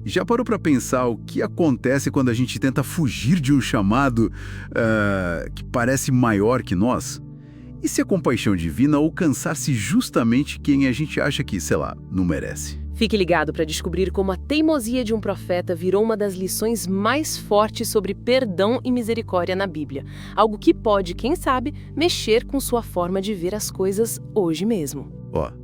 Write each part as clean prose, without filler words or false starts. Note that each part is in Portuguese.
E já parou para pensar o que acontece quando a gente tenta fugir de um chamado que parece maior que nós? E se a compaixão divina alcançasse justamente quem a gente acha que, sei lá, não merece? Fique ligado para descobrir como a teimosia de um profeta virou uma das lições mais fortes sobre perdão e misericórdia na Bíblia. Algo que pode, quem sabe, mexer com sua forma de ver as coisas hoje mesmo.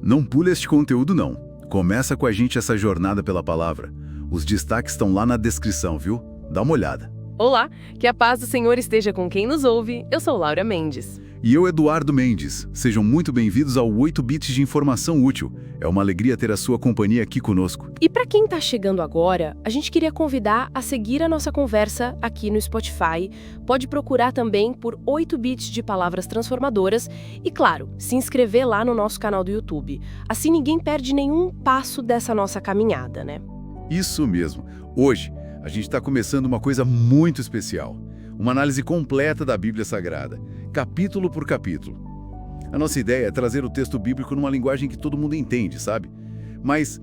Não pule este conteúdo não. Começa com a gente essa jornada pela palavra. Os destaques estão lá na descrição, viu? Dá uma olhada. Olá, que a paz do Senhor esteja com quem nos ouve. Eu sou Laura Mendes. E eu, Eduardo Mendes. Sejam muito bem-vindos ao 8 Bits de Informação Útil. É uma alegria ter a sua companhia aqui conosco. E para quem está chegando agora, a gente queria convidar a seguir a nossa conversa aqui no Spotify. Pode procurar também por 8 Bits de Palavras Transformadoras e, claro, se inscrever lá no nosso canal do YouTube. Assim ninguém perde nenhum passo dessa nossa caminhada, né? Isso mesmo. Hoje, a gente está começando uma coisa muito especial. Uma análise completa da Bíblia Sagrada, capítulo por capítulo. A nossa ideia é trazer o texto bíblico numa linguagem que todo mundo entende, sabe? Mas,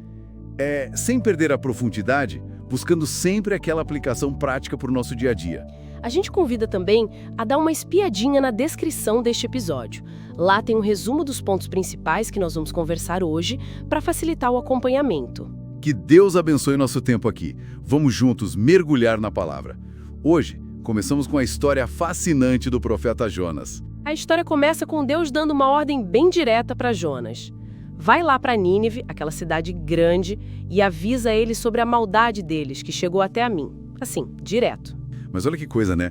sem perder a profundidade, buscando sempre aquela aplicação prática para o nosso dia a dia. A gente convida também a dar uma espiadinha na descrição deste episódio. Lá tem um resumo dos pontos principais que nós vamos conversar hoje para facilitar o acompanhamento. Que Deus abençoe nosso tempo aqui. Vamos juntos mergulhar na palavra. Hoje, começamos com a história fascinante do profeta Jonas. A história começa com Deus dando uma ordem bem direta para Jonas. Vai lá para Nínive, aquela cidade grande, e avisa eles sobre a maldade deles, que chegou até a mim. Assim, direto. Mas olha que coisa, né?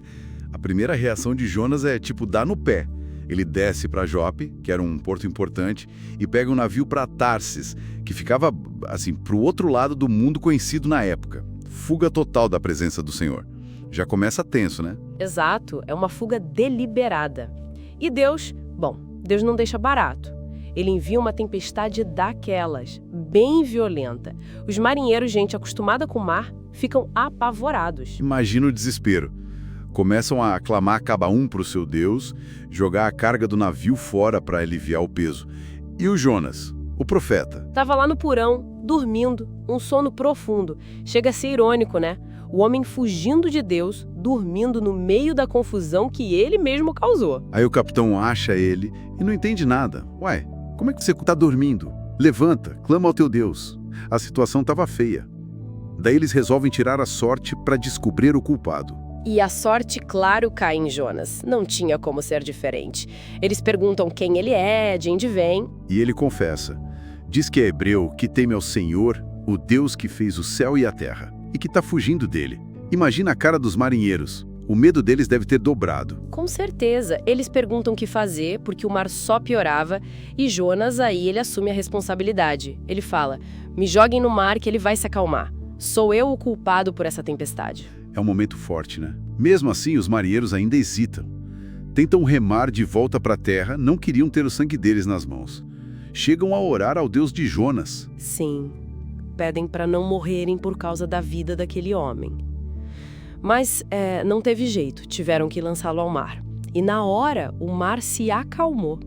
A primeira reação de Jonas é tipo dar no pé. Ele desce para Jope, que era um porto importante, e pega um navio para Tarsis, que ficava, assim, pro outro lado do mundo conhecido na época. Fuga total da presença do Senhor. Já começa tenso, né? Exato, é uma fuga deliberada. E Deus não deixa barato. Ele envia uma tempestade daquelas, bem violenta. Os marinheiros, gente acostumada com o mar, ficam apavorados. Imagina o desespero. Começam a clamar cada um para o seu Deus, jogar a carga do navio fora para aliviar o peso. E o Jonas, o profeta? Tava lá no porão, dormindo, um sono profundo. Chega a ser irônico, né? O homem fugindo de Deus, dormindo no meio da confusão que ele mesmo causou. Aí o capitão acha ele e não entende nada. Ué, como é que você está dormindo? Levanta, clama ao teu Deus. A situação estava feia. Daí eles resolvem tirar a sorte para descobrir o culpado. E a sorte, claro, cai em Jonas. Não tinha como ser diferente. Eles perguntam quem ele é, de onde vem. E ele confessa. Diz que é hebreu, que teme ao Senhor, o Deus que fez o céu e a terra, e que está fugindo dele. Imagina a cara dos marinheiros. O medo deles deve ter dobrado. Com certeza. Eles perguntam o que fazer, porque o mar só piorava, e Jonas, aí, ele assume a responsabilidade. Ele fala, me joguem no mar que ele vai se acalmar. Sou eu o culpado por essa tempestade. É um momento forte, né? Mesmo assim, os marinheiros ainda hesitam. Tentam remar de volta para a terra, não queriam ter o sangue deles nas mãos. Chegam a orar ao Deus de Jonas. Sim, pedem para não morrerem por causa da vida daquele homem. Mas não teve jeito, tiveram que lançá-lo ao mar. E na hora, o mar se acalmou.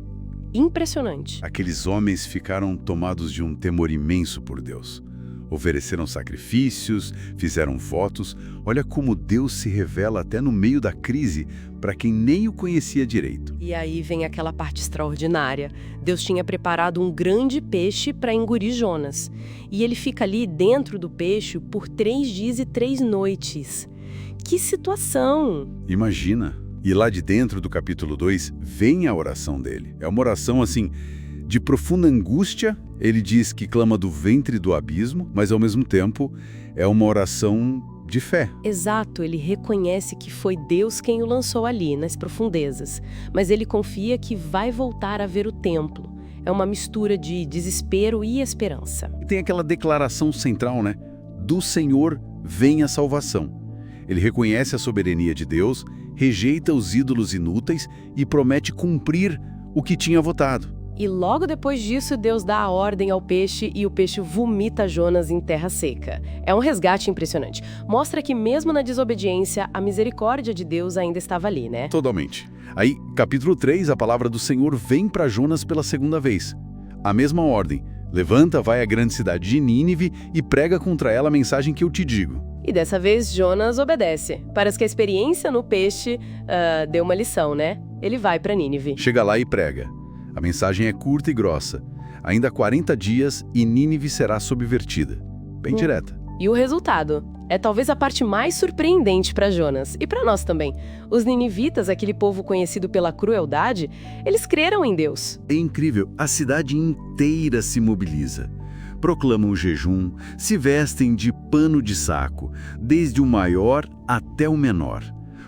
Impressionante. Aqueles homens ficaram tomados de um temor imenso por Deus. Ofereceram sacrifícios, fizeram votos. Olha como Deus se revela até no meio da crise para quem nem o conhecia direito. E aí vem aquela parte extraordinária. Deus tinha preparado um grande peixe para engolir Jonas. E ele fica ali dentro do peixe por 3 dias e 3 noites. Que situação! Imagina. E lá de dentro do capítulo 2 vem a oração dele. É uma oração assim, de profunda angústia. Ele diz que clama do ventre do abismo, mas ao mesmo tempo é uma oração de fé. Exato, ele reconhece que foi Deus quem o lançou ali, nas profundezas. Mas ele confia que vai voltar a ver o templo. É uma mistura de desespero e esperança. E tem aquela declaração central, né? Do Senhor vem a salvação. Ele reconhece a soberania de Deus, rejeita os ídolos inúteis e promete cumprir o que tinha votado. E logo depois disso, Deus dá a ordem ao peixe e o peixe vomita Jonas em terra seca. É um resgate impressionante. Mostra que mesmo na desobediência, a misericórdia de Deus ainda estava ali, né? Totalmente. Aí, capítulo 3, a palavra do Senhor vem para Jonas pela segunda vez. A mesma ordem. Levanta, vai à grande cidade de Nínive e prega contra ela a mensagem que eu te digo. E dessa vez Jonas obedece. Parece que a experiência no peixe deu uma lição, né? Ele vai para Nínive. Chega lá e prega. A mensagem é curta e grossa. Ainda 40 dias e Nínive será subvertida. Bem direta. E o resultado? É talvez a parte mais surpreendente para Jonas e para nós também. Os ninivitas, aquele povo conhecido pela crueldade, eles creram em Deus. É incrível, a cidade inteira se mobiliza. Proclamam jejum, se vestem de pano de saco, desde o maior até o menor.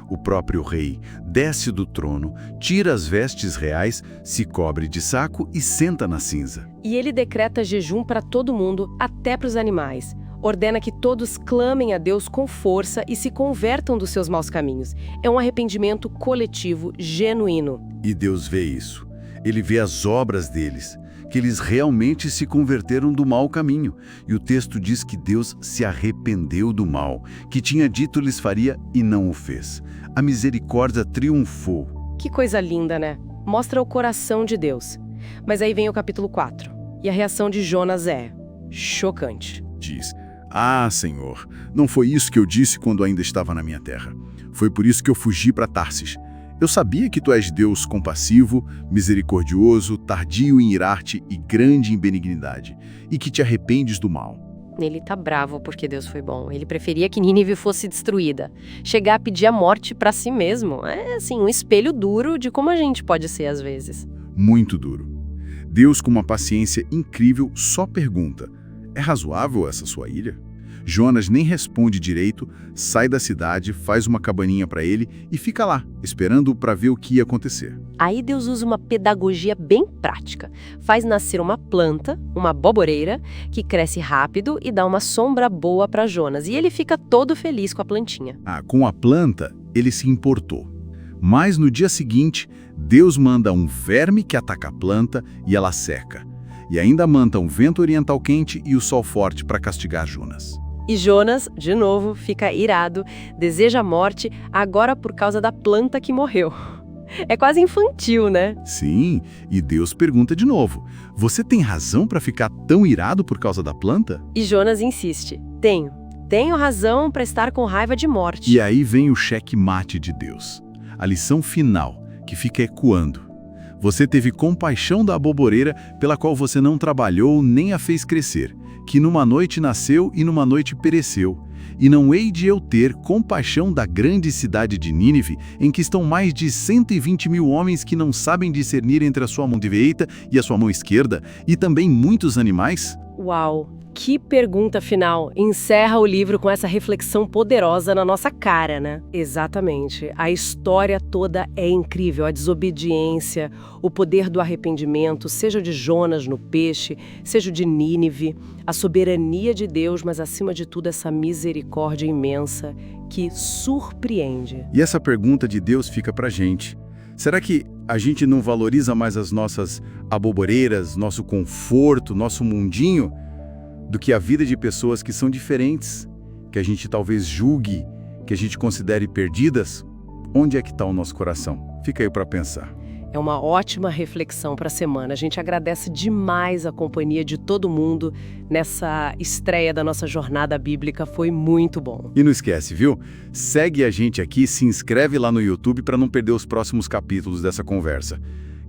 O próprio rei desce do trono, tira as vestes reais, se cobre de saco e senta na cinza. E ele decreta jejum para todo mundo, até para os animais. Ordena que todos clamem a Deus com força e se convertam dos seus maus caminhos. É um arrependimento coletivo, genuíno. E Deus vê isso. Ele vê as obras deles, que eles realmente se converteram do mau caminho. E o texto diz que Deus se arrependeu do mal, que tinha dito lhes faria e não o fez. A misericórdia triunfou. Que coisa linda, né? Mostra o coração de Deus. Mas aí vem o capítulo 4. E a reação de Jonas é chocante. Diz: "Ah, Senhor, não foi isso que eu disse quando ainda estava na minha terra. Foi por isso que eu fugi para Tarsis. Eu sabia que tu és Deus compassivo, misericordioso, tardio em irar-te e grande em benignidade, e que te arrependes do mal." Ele tá bravo porque Deus foi bom. Ele preferia que Nínive fosse destruída. Chegar a pedir a morte para si mesmo. É, assim, um espelho duro de como a gente pode ser às vezes. Muito duro. Deus, com uma paciência incrível, só pergunta: "É razoável essa sua ira?" Jonas nem responde direito, sai da cidade, faz uma cabaninha para ele e fica lá, esperando para ver o que ia acontecer. Aí Deus usa uma pedagogia bem prática. Faz nascer uma planta, uma aboboreira, que cresce rápido e dá uma sombra boa para Jonas. E ele fica todo feliz com a plantinha. Com a planta, ele se importou. Mas no dia seguinte, Deus manda um verme que ataca a planta e ela seca. E ainda manda um vento oriental quente e o sol forte para castigar Jonas. E Jonas, de novo, fica irado, deseja a morte, agora por causa da planta que morreu. É quase infantil, né? Sim, e Deus pergunta de novo: "Você tem razão para ficar tão irado por causa da planta?" E Jonas insiste: Tenho razão para estar com raiva de morte. E aí vem o cheque-mate de Deus. A lição final, que fica ecoando. Você teve compaixão da aboboreira pela qual você não trabalhou nem a fez crescer, que numa noite nasceu e numa noite pereceu. E não hei de eu ter compaixão da grande cidade de Nínive, em que estão mais de 120.000 homens que não sabem discernir entre a sua mão direita e a sua mão esquerda, e também muitos animais? Uau! Que pergunta final! Encerra o livro com essa reflexão poderosa na nossa cara, né? Exatamente. A história toda é incrível. A desobediência, o poder do arrependimento, seja o de Jonas no peixe, seja o de Nínive, a soberania de Deus, mas acima de tudo essa misericórdia imensa que surpreende. E essa pergunta de Deus fica pra gente. Será que a gente não valoriza mais as nossas aboboreiras, nosso conforto, nosso mundinho, do que a vida de pessoas que são diferentes, que a gente talvez julgue, que a gente considere perdidas? Onde é que está o nosso coração? Fica aí para pensar. É uma ótima reflexão para a semana. A gente agradece demais a companhia de todo mundo nessa estreia da nossa jornada bíblica. Foi muito bom. E não esquece, viu? Segue a gente aqui, se inscreve lá no YouTube para não perder os próximos capítulos dessa conversa.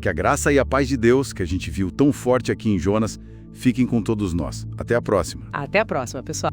Que a graça e a paz de Deus, que a gente viu tão forte aqui em Jonas, fiquem com todos nós. Até a próxima. Até a próxima, pessoal.